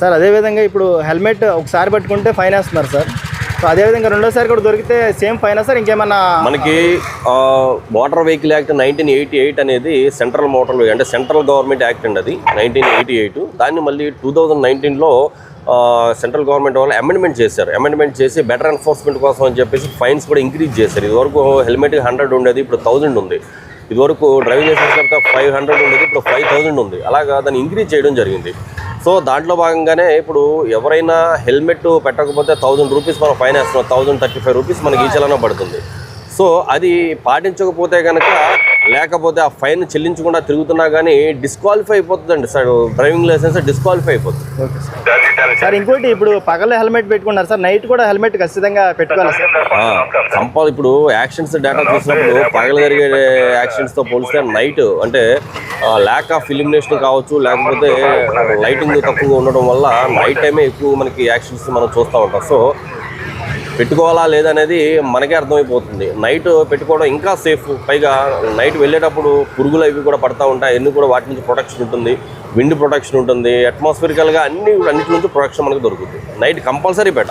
Sir అదేవిధంగా ఇప్పుడు helmet ఒకసారి పట్టుకుంటే ఫైన్ వేస్తున్నారు సార్. సో అదేవిధంగా రెండోసారి కూడా దొరికితే సేమ్ ఫైనా సార్ ఇంకేమన్నా? మనకి మోటార్ వెహికల్ యాక్ట్ 1988 అనేది సెంట్రల్ మోటార్ అంటే సెంట్రల్ గవర్నమెంట్ యాక్ట్ అండి. అది 1988. దాన్ని మళ్ళీ 2019లో సెంట్రల్ గవర్నమెంట్ వాళ్ళు అమెండ్మెంట్ చేశారు. అమెండ్మెంట్ చేసి బెటర్ ఎన్ఫోర్స్మెంట్ కోసం అని చెప్పేసి ఫైన్స్ కూడా ఇంక్రీజ్ చేశారు. ఇదివరకు హెల్మెట్కి 100 ఉండేది, ఇప్పుడు 1000 ఉంది. ఇదివరకు డ్రైవింగ్ లైసెన్స్ లేకపోతే 500 ఉండేది, ఇప్పుడు 5000 ఉంది. అలాగా దాన్ని ఇంక్రీజ్ చేయడం జరిగింది. సో దాంట్లో భాగంగానే ఇప్పుడు ఎవరైనా హెల్మెట్ పెట్టకపోతే 1000 రూపీస్ మనం ఫైన్ వేస్తున్నాం. 1035 రూపీస్ మనకి ఈ చలనం పడుతుంది. సో అది పాటించకపోతే కనుక, లేకపోతే ఆ ఫైన్ చెల్లించకుండా తిరుగుతున్నా కానీ డిస్క్వాలిఫై అయిపోతుందండి సార్. డ్రైవింగ్ లైసెన్స్ డిస్క్వాలిఫై అయిపోతుంది. Okay sir. ఇంకోటి ఇప్పుడు పగల హెల్మెట్ పెట్టుకున్నారు సార్, నైట్ కూడా హెల్మెట్ ఖచ్చితంగా పెట్టుకోవాలి సార్. ఇప్పుడు యాక్సిడెంట్స్ డేటా చూసినప్పుడు పగల జరిగే యాక్సిడెంట్స్తో పోలిస్తే నైట్ అంటే ల్యాక్ ఆఫ్ ఇల్యూమినేషన్ కావచ్చు, లేకపోతే లైటింగ్ తక్కువగా ఉండడం వల్ల నైట్ టైమే ఎక్కువ మనకి యాక్సిడెంట్స్ మనం చూస్తూ ఉంటాం. సో పెట్టుకోవాలా లేదనేది మనకే అర్థమైపోతుంది. నైట్ పెట్టుకోవడం ఇంకా సేఫ్. పైగా నైట్ వెళ్ళేటప్పుడు పురుగులు అవి కూడా పడతా ఉంటాయి. అన్నీ కూడా వాటి నుంచి ప్రొటెక్షన్ ఉంటుంది, విండ్ ప్రొటెక్షన్ ఉంటుంది, అట్మాస్ఫిరికల్గా అన్నిటి నుంచి ప్రొటెక్షన్ మనకు దొరుకుతుంది. నైట్ కంపల్సరీ పెట్టాలి.